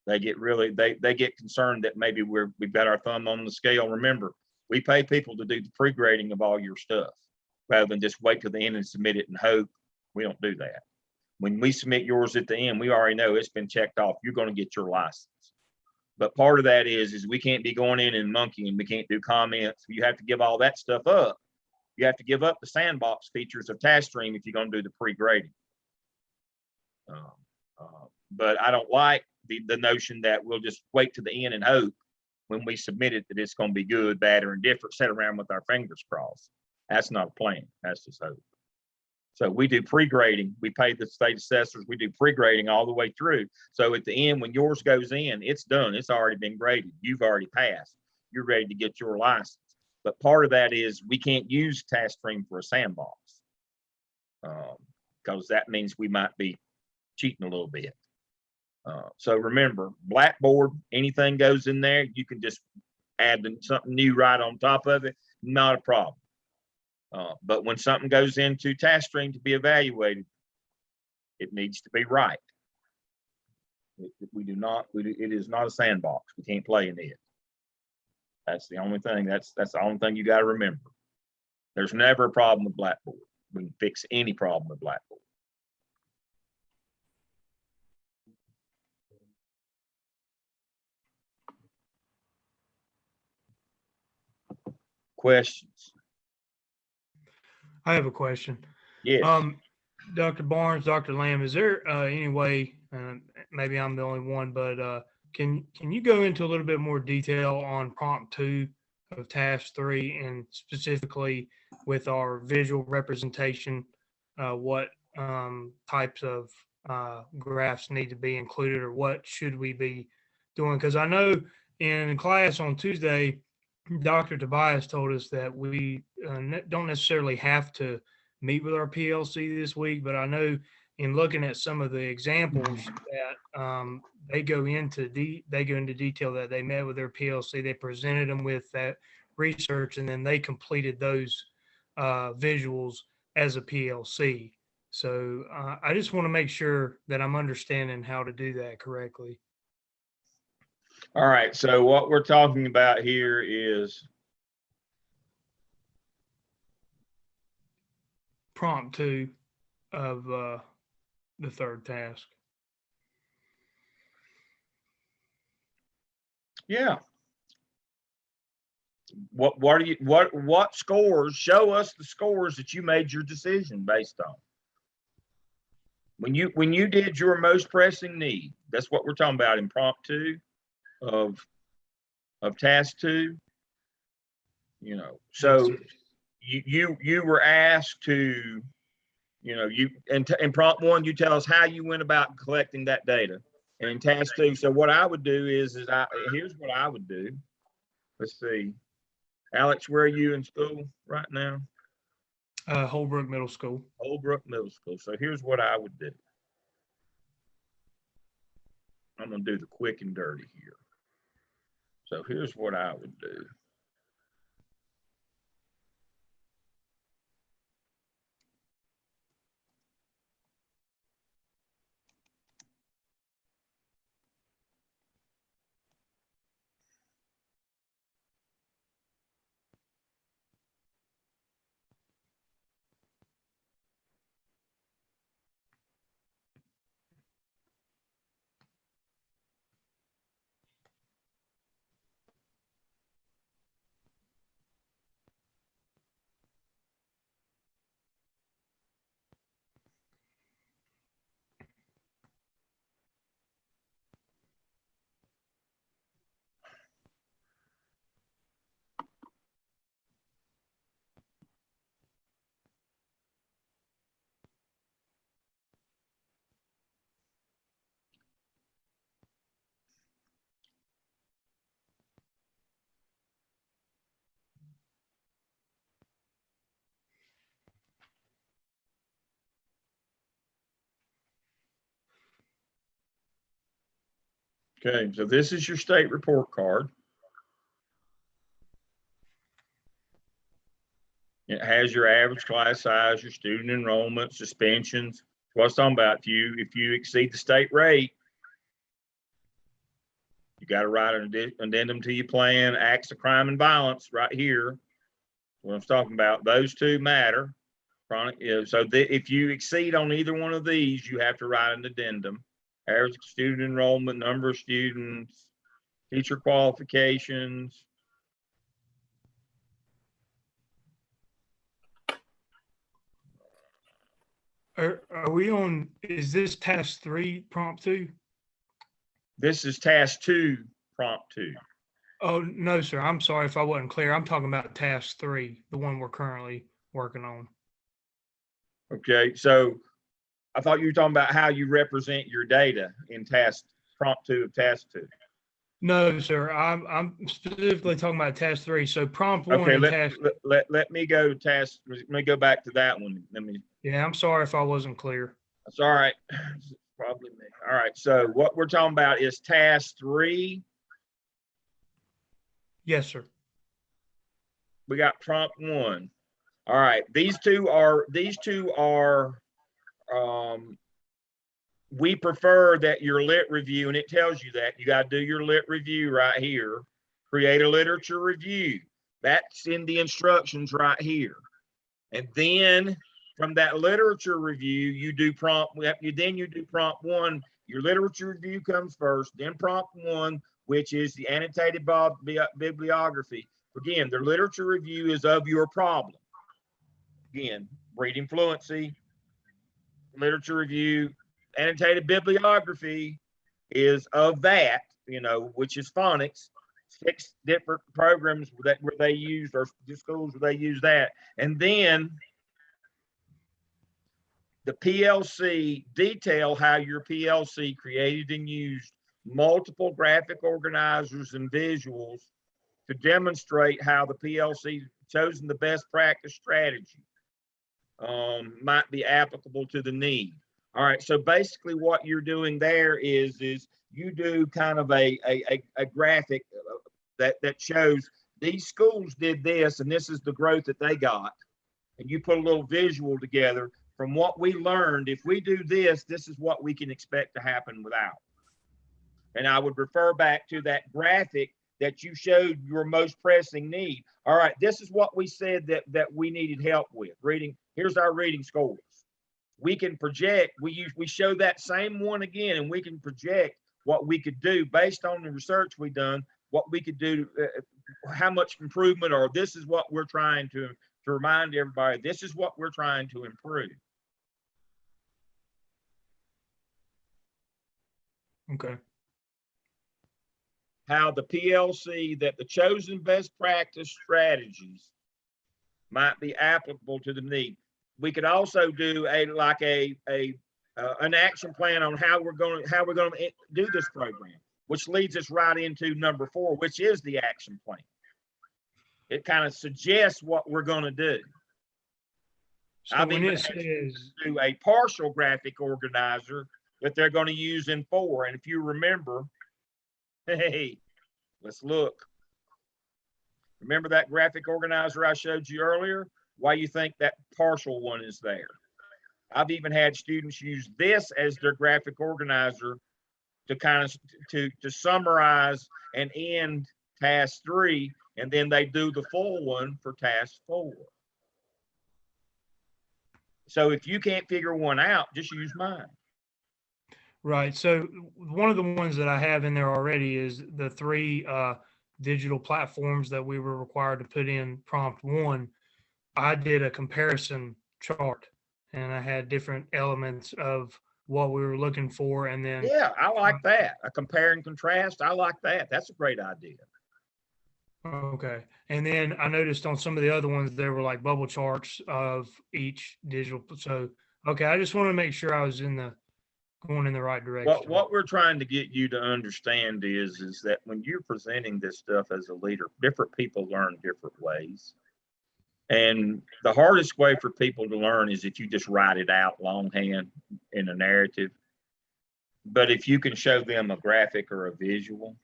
they get concerned that maybe we've got our thumb on the scale. Remember, we pay people to do the pre-grading of all your stuff rather than just wait till the end and submit it and hope. We don't do that. When we submit yours at the end, we already know it's been checked off. You're going to get your license. But part of that is we can't be going in and monkeying. We can't do comments. You have to give all that stuff up. You have to give up the sandbox features of TaskStream if you're going to do the pre-grading. But I don't like the notion that we'll just wait to the end and hope when we submit it that it's going to be good, bad, or indifferent, sit around with our fingers crossed. That's not a plan. That's just hope. So we do pre-grading. We pay the state assessors. We do pre-grading all the way through. So at the end, when yours goes in, it's done. It's already been graded. You've already passed. You're ready to get your license. But part of that is we can't use TaskStream for a sandbox because that means we might be cheating a little bit. So remember, Blackboard, anything goes in there, you can just add something new right on top of it. Not a problem. But when something goes into TaskStream to be evaluated, it needs to be right. It is not a sandbox. We can't play in it. That's the only thing. That's the only thing you got to remember. There's never a problem with Blackboard. We can fix any problem with Blackboard. Questions? I have a question. Yes. Dr. Barnes, Dr. Lamb, is there any way, maybe I'm the only one, but can you go into a little bit more detail on prompt 2 of task 3 and specifically with our visual representation, what types of graphs need to be included or what should we be doing? Because I know in class on Tuesday, Dr. Tobias told us that we don't necessarily have to meet with our PLC this week, but I know in looking at some of the examples that they go into detail that they met with their PLC, they presented them with that research, and then they completed those visuals as a PLC. So I just want to make sure that I'm understanding how to do that correctly. All right. So what we're talking about here is prompt 2 of the third task. Yeah. What scores? Show us the scores that you made your decision based on. When you did your most pressing need, that's what we're talking about in prompt 2 of task 2. You know, so you were asked to, you know, in prompt 1, you tell us how you went about collecting that data. And in task 2, so what I would do is here's what I would do. Let's see. Alex, where are you in school right now? Holbrook Middle School. Holbrook Middle School. So here's what I would do. I'm going to do the quick and dirty here. So here's what I would do. Okay, so this is your state report card. It has your average class size, your student enrollment, suspensions. What I was talking about, if you exceed the state rate, you got to write an addendum to your plan, acts of crime and violence right here. What I'm talking about, those two matter. So if you exceed on either one of these, you have to write an addendum. Average student enrollment, number of students, teacher qualifications. Are we on, is this task 3, prompt 2? This is task 2, prompt 2. Oh, no, sir. I'm sorry if I wasn't clear. I'm talking about task 3, the one we're currently working on. Okay, so I thought you were talking about how you represent your data in prompt 2 of task 2. No, sir. I'm specifically talking about task 3. So prompt 1 Okay, and task. let me go to task. Let me go back to that one. Yeah, I'm sorry if I wasn't clear. That's all right. It's probably me. All right, so what we're talking about is task 3. Yes, sir. We got prompt 1. All right, these two are we prefer that your lit review, and it tells you that you got to do your lit review right here. Create a literature review. That's in the instructions right here. And then from that literature review, you do prompt 1. Your literature review comes first, then prompt 1, which is the annotated bibliography. Again, the literature review is of your problem. Again, reading fluency, literature review, annotated bibliography is of that, which is phonics. 6 different programs where they used, or schools where they use that. And then the PLC detail how your PLC created and used multiple graphic organizers and visuals to demonstrate how the PLC chosen the best practice strategy might be applicable to the need. All right, so basically what you're doing there is you do kind of a graphic that shows these schools did this and this is the growth that they got. And you put a little visual together from what we learned. If we do this, this is what we can expect to happen without. And I would refer back to that graphic that you showed your most pressing need. All right, this is what we said that we needed help with. Reading, here's our reading scores. We can project, we show that same one again, and we can project what we could do based on the research we've done, what we could do, how much improvement, or this is what we're trying to remind everybody, this is what we're trying to improve. Okay. How the PLC that the chosen best practice strategies might be applicable to the need. We could also do an action plan on how we're going to do this program, which leads us right into number 4, which is the action plan. It kind of suggests what we're going to do. So when it says do a partial graphic organizer that they're going to use in 4, and if you remember, hey, let's look. Remember that graphic organizer I showed you earlier? Why you think that partial one is there? I've even had students use this as their graphic organizer to kind of to summarize and end task 3, and then they do the full one for task 4. So if you can't figure one out, just use mine. right. So one of the ones that I have in there already is the 3 digital platforms that we were required to put in prompt 1. I did a comparison chart, and I had different elements of what we were looking for, and then Yeah, I like that. A compare and contrast. I like that. That's a great idea. okay. And then I noticed on some of the other ones there were like bubble charts of each digital. So okay, I just want to make sure I was going in the right direction. What we're trying to get you to understand is that when you're presenting this stuff as a leader, different people learn different ways. And the hardest way for people to learn is if you just write it out longhand in a narrative. But if you can show them a graphic or a visual,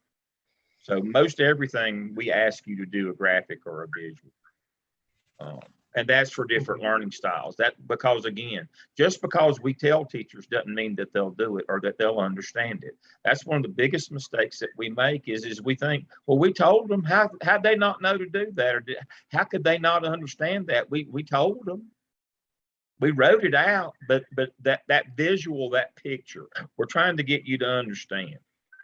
so most everything we ask you to do a graphic or a visual. And that's for different learning styles. That because again, just because we tell teachers doesn't mean that they'll do it or that they'll understand it. That's one of the biggest mistakes that we make is we think, well, we told them, how'd they not know to do that? Or how could they not understand that? We told them. We wrote it out, but that visual, that picture, we're trying to get you to understand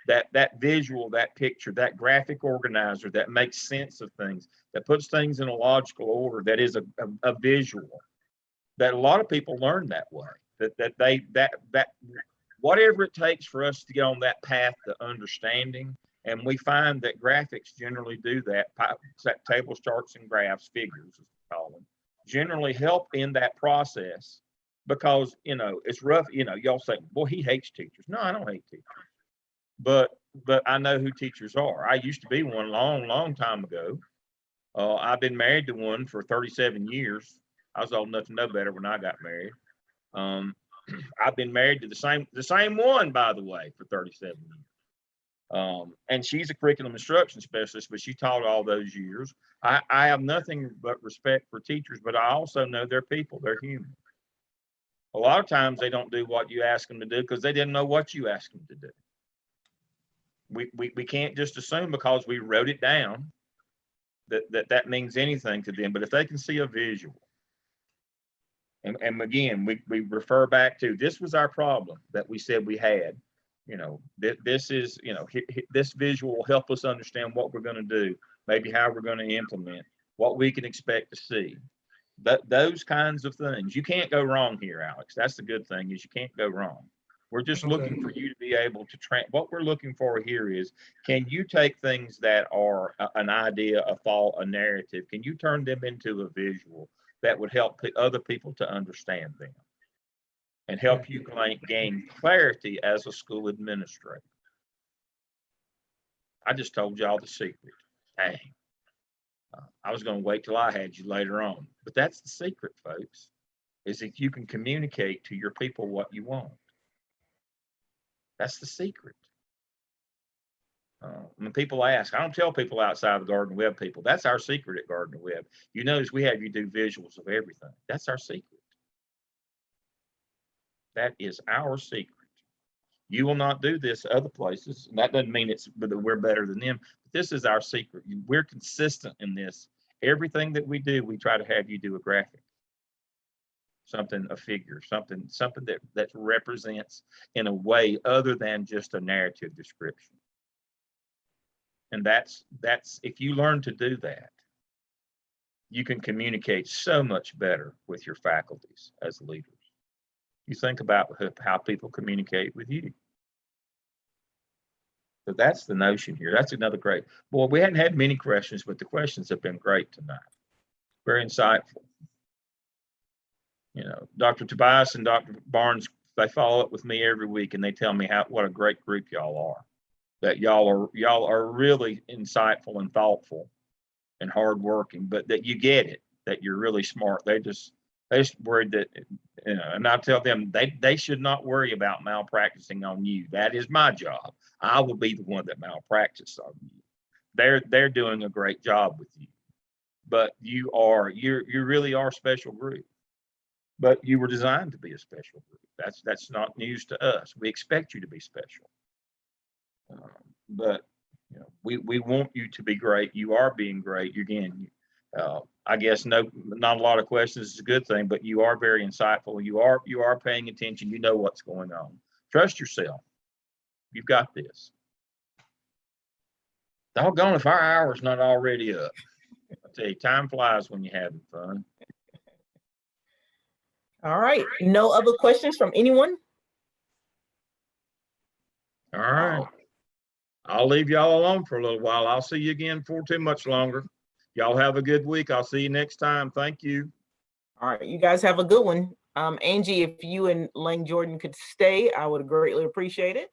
that visual, that picture, that graphic organizer that makes sense of things, that puts things in a logical order, that is a visual, that a lot of people learn that way, that whatever it takes for us to get on that path to understanding. And we find that graphics generally do that. Tables, charts, and graphs, figures, as we call them, generally help in that process because, it's rough. Y'all say, boy, he hates teachers. No, I don't hate teachers. But I know who teachers are. I used to be one long time ago. I've been married to one for 37 years. I was old enough to know better when I got married. I've been married to the same one, by the way, for 37 years. And she's a curriculum instruction specialist, but she taught all those years. I have nothing but respect for teachers, but I also know they're people, they're human. A lot of times they don't do what you ask them to do because they didn't know what you asked them to do. We can't just assume because we wrote it down that means anything to them. But if they can see a visual, and again, we refer back to this was our problem that we said we had. This is, this visual will help us understand what we're going to do, maybe how we're going to implement, what we can expect to see. Those kinds of things. You can't go wrong here, Alex. That's the good thing is you can't go wrong. We're just looking for you to be able to what we're looking for here is, can you take things that are an idea, a thought, a narrative, can you turn them into a visual that would help other people to understand them and help you gain clarity as a school administrator? I just told y'all the secret. Dang. I was going to wait till I had you later on, but that's the secret, folks, is if you can communicate to your people what you want. That's the secret. When people ask, I don't tell people outside of Gardner Webb people, that's our secret at Gardner Webb. You notice we have you do visuals of everything. That's our secret. That is our secret. You will not do this other places. And that doesn't mean we're better than them. But this is our secret. We're consistent in this. Everything that we do, we try to have you do a graphic. Something, a figure, something that represents in a way other than just a narrative description. And that's if you learn to do that, you can communicate so much better with your faculties as leaders. You think about how people communicate with you. So that's the notion here. That's another great. Boy, we hadn't had many questions, but the questions have been great tonight. Very insightful. Dr. Tobias and Dr. Barnes, they follow up with me every week and they tell me what a great group y'all are. That y'all are really insightful and thoughtful and hardworking, but that you get it, that you're really smart. They just worried that, and I tell them they should not worry about malpracticing on you. That is my job. I will be the one that malpractices on you. They're doing a great job with you, but you really are a special group. But you were designed to be a special group. That's not news to us. We expect you to be special. But we want you to be great. You are being great. I guess not a lot of questions is a good thing, but you are very insightful. You are paying attention. You know what's going on. Trust yourself. You've got this. Doggone if our hour's not already up. I tell you, time flies when you're having fun. All right. No other questions from anyone? All right. I'll leave y'all alone for a little while. I'll see you again for too much longer. Y'all have a good week. I'll see you next time. Thank you. All right. You guys have a good one. Angie, if you and Lang Jordan could stay, I would greatly appreciate it.